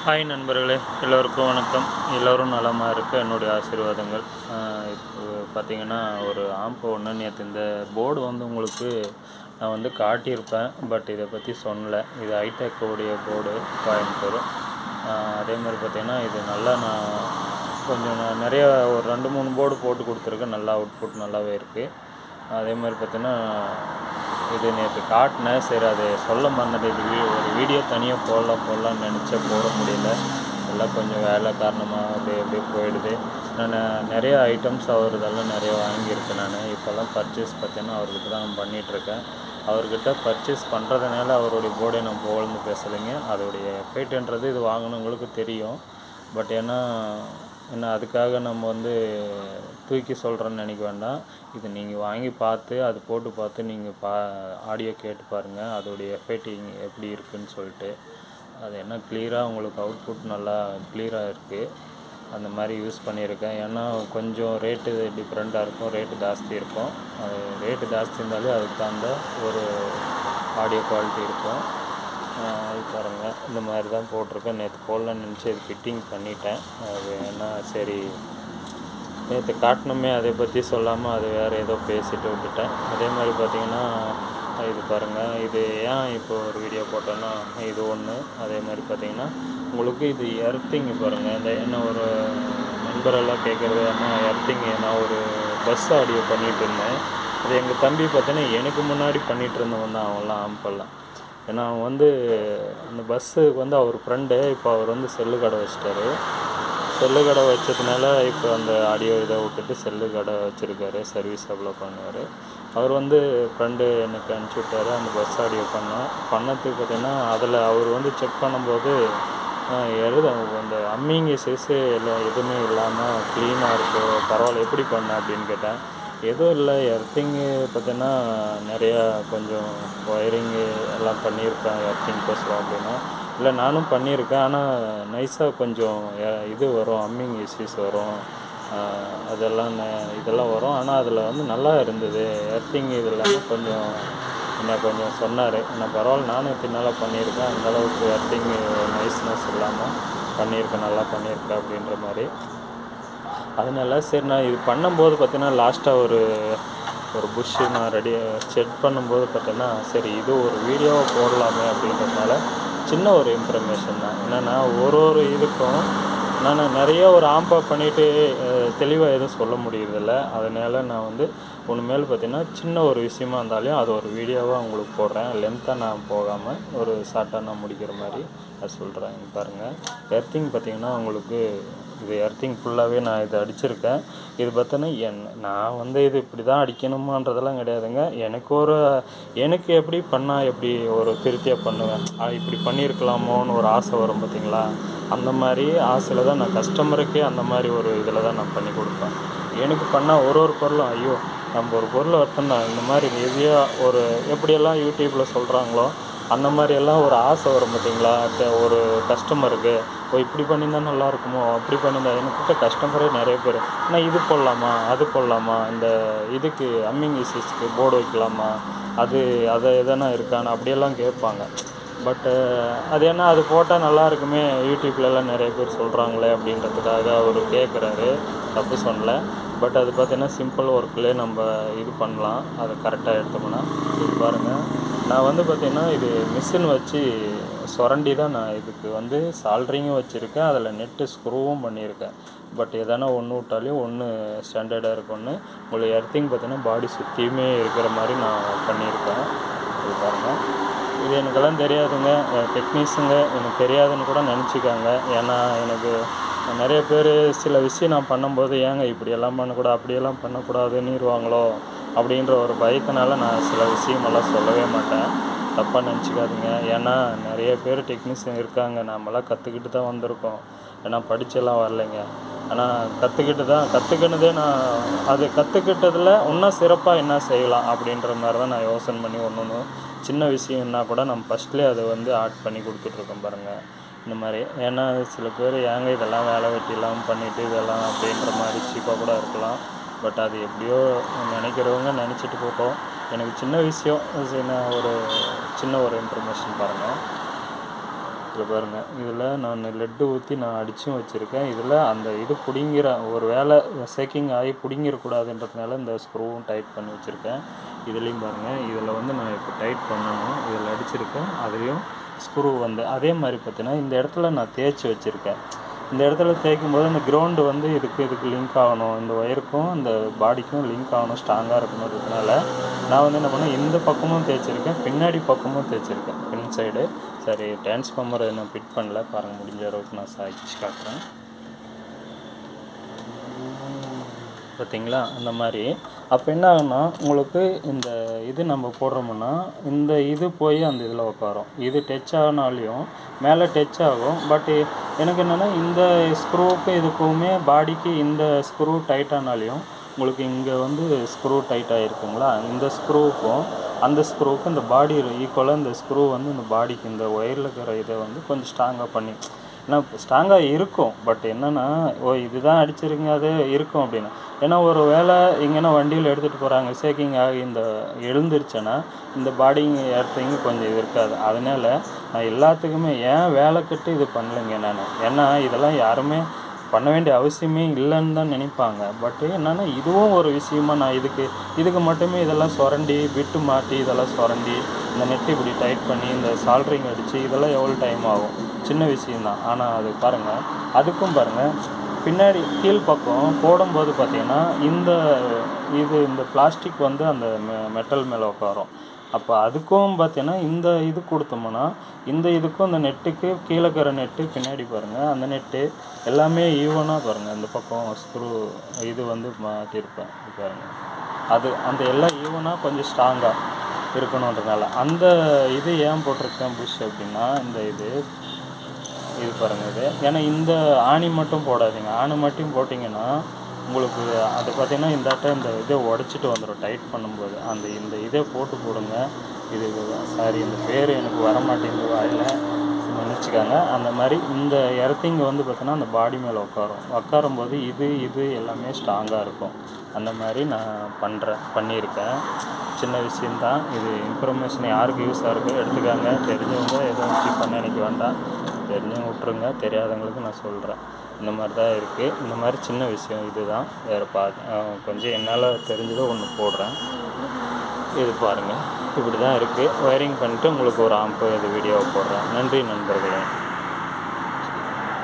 Hi நண்பர்களே, எல்லோருக்கும் வணக்கம். எல்லோரும் நலமாக இருக்க என்னுடைய ஆசீர்வாதங்கள். இப்போ பார்த்தீங்கன்னா, ஒரு ஆம்ப் ஒன்று நேற்று இந்த போர்டு உங்களுக்கு நான் காட்டியிருப்பேன். பட் இதை பற்றி சொல்லலை. இது ஹைடெக்கோடைய போர்டு, கோயம்புத்தூர். அதே மாதிரி பார்த்திங்கன்னா, இது நல்லா நான் நிறையா ஒரு 2-3 போர்டு போட்டு கொடுத்துருக்கேன். நல்லா அவுட்புட் நல்லாவே இருக்குது. அதே மாதிரி பார்த்திங்கன்னா, இது நேற்று காட்டினேன். சரி, அதை சொல்ல மறந்துட்டு ஒரு வீடியோ தனியாக போடலான்னு நினச்சேன், போட முடியல. எல்லாம் கொஞ்சம் வேலை காரணமாக அப்படியே போயிடுது. நான் நிறைய ஐட்டம்ஸ் அவர்தெல்லாம் நிறைய வாங்கியிருக்கேன். நான் இப்போல்லாம் பர்ச்சேஸ் பார்த்தீங்கன்னா அவர்கிட்ட தான் நான் பண்ணிகிட்ருக்கேன். அவர்கிட்ட பர்ச்சேஸ் பண்ணுறதுனால அவருடைய போர்டை நம்ம புகழ்ந்து பேசலைங்க. அதோடைய எஃபெக்ட்ன்றது இது வாங்கினவங்களுக்கு தெரியும். பட் ஏன்னா அதுக்காக நம்ம தூக்கி சொல்கிறேன்னு நினைக்க வேண்டாம். இது நீங்கள் வாங்கி பார்த்து அது போட்டு பார்த்து நீங்கள் ஆடியோ கேட்டு பாருங்கள். அதோடைய எஃபெக்டிங் எப்படி இருக்குதுன்னு சொல்லிட்டு. அது என்ன கிளியராக உங்களுக்கு அவுட்புட் நல்லா கிளியராக இருக்குது. அந்த மாதிரி யூஸ் பண்ணியிருக்கேன். ஏன்னா கொஞ்சம் ரேட்டு டிஃப்ரெண்ட்டாக இருக்கும், ரேட்டு ஜாஸ்தி இருக்கும். அது ரேட்டு ஜாஸ்தி இருந்தாலே அதுக்கு தகுந்த ஒரு ஆடியோ குவாலிட்டி இருக்கும். இது பாருங்கள், இந்த மாதிரி தான் போட்டிருக்கேன். நேற்று போடலான்னு நினச்சி இது ஃபிட்டிங் பண்ணிட்டேன். அது ஏன்னா சரி, நேற்று காட்டணுமே அதை பற்றி சொல்லாமல் அது வேறு ஏதோ பேசிட்டு விட்டுட்டேன். அதே மாதிரி பார்த்திங்கன்னா, இது பாருங்கள், இது ஏன் இப்போ ஒரு வீடியோ போட்டோன்னா இது ஒன்று. அதே மாதிரி பார்த்திங்கன்னா உங்களுக்கு இது எர்த்திங் பாருங்கள். இந்த என்ன ஒரு நண்பரெல்லாம் கேட்குறது, ஆனால் எர்த்திங் நான் ஒரு பஸ் ஆடியோ பண்ணிகிட்டு இருந்தேன். அது எங்கள் தம்பி பார்த்தீங்கன்னா எனக்கு முன்னாடி பண்ணிகிட்டு இருந்தவன் தான். அவன்லாம் ஆம்பெல்லாம். ஏன்னா அவன் அந்த பஸ்ஸுக்கு அவர் ஃப்ரெண்டு. இப்போ அவர் செல்லு கடை வச்சிட்டாரு. செல்லு கடை வச்சதுனால இப்போ அந்த ஆடியோ இதை விட்டுட்டு செல்லு கடை வச்சுருக்காரு. சர்வீஸ் அவ்வளோ பண்ணுவார். அவர் ஃப்ரெண்டு எனக்கு அனுப்பிச்சி விட்டார். அந்த பஸ் ஆடியோ பண்ணதுக்கு பார்த்தீங்கன்னா அதில் அவர் செக் பண்ணும்போது அந்த அம்மிங் சைஸு எல்லாம் எதுவுமே இல்லாமல் க்ளீனாக இருக்குது. பரவாயில்ல, எப்படி பண்ண அப்படின்னு கேட்டேன். எதுவும் இல்லை, எர்த்திங்கு பார்த்தீங்கன்னா நிறையா கொஞ்சம் ஒயரிங்கு எல்லாம் பண்ணியிருக்கேன் எர்த்திங் கோசரம் அப்படின்னா. இல்லை, நானும் பண்ணியிருக்கேன். ஆனால் நைஸாக கொஞ்சம் இது வரும், அம்மிங் இஷ்யூஸ் வரும், இதெல்லாம் வரும். ஆனால் அதில் நல்லா இருந்தது எர்த்திங். இது இல்லாமல் கொஞ்சம் சொன்னார். நான் பரவாயில்ல, நானும் பின்னால் பண்ணியிருக்கேன். அந்தளவுக்கு எர்த்திங்கு நைஸ்னஸ் இல்லாமல் பண்ணியிருக்கேன், நல்லா பண்ணியிருக்கேன் அப்படின்ற மாதிரி. அதனால சரி, நான் இது பண்ணும்போது பார்த்தீங்கன்னா லாஸ்ட்டாக ஒரு புஷ்ஷு நான் செட் பண்ணும்போது பார்த்தீங்கன்னா சரி, இது ஒரு வீடியோவை போடலாமே அப்படின்றதுனால சின்ன ஒரு இன்ஃபர்மேஷன் தான். என்னென்னா ஒரு இதுக்கும் நான் நிறைய ஒரு ஆம்பாக பண்ணிவிட்டு தெளிவாக எதுவும் சொல்ல முடியறதில்ல. அதனால் நான் ஒன்றுமேல் பார்த்திங்கன்னா சின்ன ஒரு விஷயமா இருந்தாலும் அது ஒரு வீடியோவாக உங்களுக்கு போடுறேன். லென்த்தாக நான் போகாமல் ஒரு ஷார்ட்டாக நான் முடிக்கிற மாதிரி அது சொல்கிறேன். பாருங்கள், எர்த்திங் பார்த்திங்கன்னா உங்களுக்கு இது எர்த்திங் ஃபுல்லாகவே நான் இதை அடிச்சிருக்கேன். இது பார்த்தோன்னா நான் இது இப்படி தான் அடிக்கணுமான்றதெல்லாம் கிடையாதுங்க. எனக்கு எப்படி பண்ணால் எப்படி ஒரு திருப்தியாக பண்ணுவேன், இப்படி பண்ணியிருக்கலாமோன்னு ஒரு ஆசை வரும் பார்த்திங்களா. அந்த மாதிரி ஆசையில் தான் நான் கஸ்டமருக்கே அந்த மாதிரி ஒரு இதில் தான் நான் பண்ணி கொடுப்பேன். எனக்கு பண்ணால் ஒரு பொருளும் ஐயோ, நம்ம ஒரு பொருளை எடுத்தோம்னா இந்த மாதிரி ஹெவியாக ஒரு எப்படியெல்லாம் யூடியூப்பில் சொல்கிறாங்களோ அந்த மாதிரியெல்லாம் ஒரு ஆசை வரும் பார்த்திங்களா. ஒரு கஸ்டமருக்கு இப்படி பண்ணியிருந்தால் நல்லாயிருக்குமோ, அப்படி பண்ணியிருந்தா. என்கிட்ட கஸ்டமரே நிறைய பேர், ஆனால் இது போடலாமா, அது போடலாமா, இந்த இதுக்கு அம்மிங் இஷ்யூஸ்க்கு போர்டு வைக்கலாமா, அதை எதனா இருக்கான்னு அப்படியெல்லாம் கேட்பாங்க. பட்டு அது என்ன, அது போட்டால் நல்லா இருக்குமே, யூடியூப்லலாம் நிறைய பேர் சொல்கிறாங்களே அப்படின்றதுக்காக அவர் கேட்குறாரு. தப்பு சொல்லலை. பட் அது பார்த்திங்கன்னா சிம்பிள் ஒர்க்லேயே நம்ம இது பண்ணலாம். அதை கரெக்டாக எடுத்தோம்னா. இது பாருங்கள், நான் பார்த்திங்கன்னா இது மிஷின் வச்சு சுரண்டி தான் நான் இதுக்கு சால்ட்ரிங்கும் வச்சுருக்கேன். அதில் நெட்டு ஸ்க்ரூவும் பண்ணியிருக்கேன். பட் எதனா ஒன்று விட்டாலையும் ஒன்று ஸ்டாண்டர்டாக இருக்கும்னு உங்களுக்கு எர்த்திங் பார்த்திங்கன்னா பாடி சுற்றியுமே இருக்கிற மாதிரி நான் பண்ணியிருக்கேன். இது பாருங்கள், இது எனக்கெல்லாம் தெரியாதுங்க. டெக்னீஷியனுங்க எனக்கு தெரியாதுன்னு கூட நினச்சிக்காங்க. ஏன்னா எனக்கு நிறைய பேர் சில விஷயம் நான் பண்ணும்போது ஏங்க இப்படியெல்லாம் பண்ணக்கூடாது, அப்படியெல்லாம் பண்ணக்கூடாதுன்னுருவாங்களோ அப்படின்ற ஒரு பயத்தினால நான் சில விஷயமெல்லாம் சொல்லவே மாட்டேன். தப்பாக நினச்சிக்காதீங்க. ஏன்னா நிறைய பேர் டெக்னீஷியன் இருக்காங்க. நம்மளாம் கற்றுக்கிட்டு தான் வந்திருக்கோம். ஏன்னா படிச்செல்லாம் வரலைங்க. ஆனால் கற்றுக்கினதே நான் அது கற்றுக்கிட்டதில் இன்னும் சிறப்பாக என்ன செய்யலாம் அப்படின்ற மாதிரி தான் நான் யோசனை பண்ணி ஒன்று சின்ன விஷயம்னா கூட நம்ம ஃபஸ்ட்லேயே அதை ஆட் பண்ணி கொடுத்துட்ருக்கோம் பாருங்கள். இந்த மாதிரி ஏன்னா சில பேர் ஏங்க இதெல்லாம் வேலை வெட்டிலாம் பண்ணிவிட்டு இதெல்லாம் அப்படின்ற மாதிரி சீப்பாக கூட இருக்கலாம். பட் அது எப்படியோ நினைக்கிறவங்க நினச்சிட்டு போட்டோம். எனக்கு சின்ன விஷயம், சின்ன ஒரு இன்ஃபர்மேஷன் பாருங்கள். இதில் பாருங்கள், இதில் நான் லெட்டு ஊற்றி நான் அடித்தும் வச்சுருக்கேன். இதில் அந்த இது பிடிங்கிற ஒரு வேளை சேக்கிங் ஆகி பிடிங்கிடக்கூடாதுன்றதுனால இந்த ஸ்க்ரூவும் டைட் பண்ணி வச்சுருக்கேன். இதுலேயும் பாருங்கள், இதில் வந்து நான் இப்போ டைட் பண்ணணும். இதில் அடிச்சிருக்கேன். அதுலேயும் ஸ்க்ரூ வந்து அதே மாதிரி பார்த்தீங்கன்னா இந்த இடத்துல நான் தேய்ச்சி வச்சுருக்கேன். இந்த இடத்துல தேய்க்கும்போது இந்த கிரவுண்டு வந்து இதுக்கு லிங்க் ஆகணும், இந்த ஒயருக்கும் இந்த பாடிக்கும் லிங்க் ஆகணும், ஸ்ட்ராங்காக இருக்கணுன்றதுனால நான் வந்து என்ன பண்ணேன், இந்த பக்கமும் தேய்ச்சிருக்கேன், பின்னாடி பக்கமும் தேய்ச்சிருக்கேன், பின் சைடு. சரி, டிரான்ஸ்ஃபார்மர் நான் ஃபிட் பண்ணல, பாருங்கள், முடிஞ்ச அளவுக்கு நான் சாய்ச்சி காட்டுறேன். பார்த்தீங்களா, அந்த மாதிரி. அப்போ என்ன ஆகும்னா உங்களுக்கு இந்த இது நம்ம போடுறோம்னா இந்த இது போய் அந்த இதில் உட்காரும். இது டச் ஆகினாலையும் மேலே டச் ஆகும். பட் எனக்கு என்னென்னா இந்த ஸ்க்ரூவுக்கு இதுக்குமே பாடிக்கு இந்த ஸ்க்ரூ டைட் ஆனாலையும் உங்களுக்கு இங்கே வந்து ஸ்க்ரூ டைட் ஆகிருக்குங்களா, இந்த ஸ்க்ரூவுக்கும் அந்த ஸ்க்ரூவுக்கும் இந்த பாடி ஈக்குவலாக இந்த ஸ்க்ரூ வந்து இந்த பாடிக்கு இந்த ஒயரில் இருக்கிற இதை வந்து கொஞ்சம் ஸ்ட்ராங்காக பண்ணி, ஏன்னா ஸ்ட்ராங்காக இருக்கும். பட் என்னென்னா இதுதான் அடிச்சிருங்க அது இருக்கும் அப்படின்னு. ஏன்னா ஒரு வேளை எங்கன்னா வண்டியில் எடுத்துகிட்டு போகிறாங்க, சேக்கிங் ஆகி இந்த எழுந்துருச்சுன்னா இந்த பாடிங்க ஏர்த்திங்க கொஞ்சம் இது இருக்காது. அதனால் நான் எல்லாத்துக்குமே ஏன் வேலை கட்டு இது பண்ணலைங்க நான். ஏன்னா இதெல்லாம் யாருமே பண்ண வேண்டிய அவசியமே இல்லைன்னு தான் நினைப்பாங்க. பட்டு என்னென்னா இதுவும் ஒரு விஷயமா நான் இதுக்கு மட்டுமே இதெல்லாம் சுரண்டி விட்டு மாட்டி இதெல்லாம் சுரண்டி இந்த நெட்டு இப்படி டைட் பண்ணி இந்த சால்ட்ரிங் அடித்து இதெல்லாம் எவ்வளோ டைம் ஆகும், சின்ன விஷயந்தான். ஆனால் அது பாருங்கள், அதுக்கும் பாருங்கள் பின்னாடி கீழ் பக்கம் போடும்போது பார்த்திங்கன்னா இந்த பிளாஸ்டிக் வந்து அந்த மெட்டல் மேலே உட்காரும். அப்போ அதுக்கும் பார்த்தீங்கன்னா இந்த இது கொடுத்தோம்னா இந்த இதுக்கும் அந்த நெட்டுக்கு கீழே இருக்கிற நெட்டு பின்னாடி பாருங்கள், அந்த நெட்டு எல்லாமே ஈவனாக பாருங்கள். இந்த பக்கம் ஸ்க்ரூ இது வந்து மாட்டியிருப்பேன் பாருங்கள், அந்த எல்லாம் ஈவனாக கொஞ்சம் ஸ்ட்ராங்காக இருக்கணுன்றதுனால அந்த இது ஏன் போட்டிருக்கேன் புஷ் அப்படின்னா, இந்த இது பாருங்கள் இது. ஏன்னா இந்த ஆணி மட்டும் போடாதீங்க, ஆணி மட்டும் போட்டிங்கன்னா உங்களுக்கு அது பார்த்திங்கன்னா இந்த இதை உடச்சிட்டு வந்துடும் டைட் பண்ணும்போது. இந்த இதை போடுங்க. இது சாரி, இந்த பேர் எனக்கு வரமாட்டேங்குது வாயில், நினச்சிக்காங்க. அந்த மாதிரி இந்த எர்த்திங்க வந்து பார்த்திங்கன்னா அந்த பாடி மேலே உட்காரும்போது இது எல்லாமே ஸ்ட்ராங்காக இருக்கும். அந்த மாதிரி நான் பண்ணியிருக்கேன். சின்ன விஷயந்தான் இது. இன்ஃபர்மேஷன் யாருக்கு யூஸாக இருக்குது எடுத்துக்காங்க. தெரிஞ்சவங்க எதுவும் ஸ்கிப் பண்ண நினைக்க வேண்டாம், தெரிஞ்சவங்க விட்ருங்க. தெரியாதவங்களுக்கு நான் சொல்கிறேன். இந்த மாதிரி தான் இருக்குது. இந்த மாதிரி சின்ன விஷயம் இது தான். வேறு கொஞ்சம் என்னால் தெரிஞ்சதோ ஒன்று போடுறேன். இது பாருங்கள், இப்படி தான் இருக்குது. ஒயரிங் பண்ணிட்டு உங்களுக்கு ஒரு ஆம்பு இது வீடியோவை போடுறேன். நன்றி நண்பர்களே.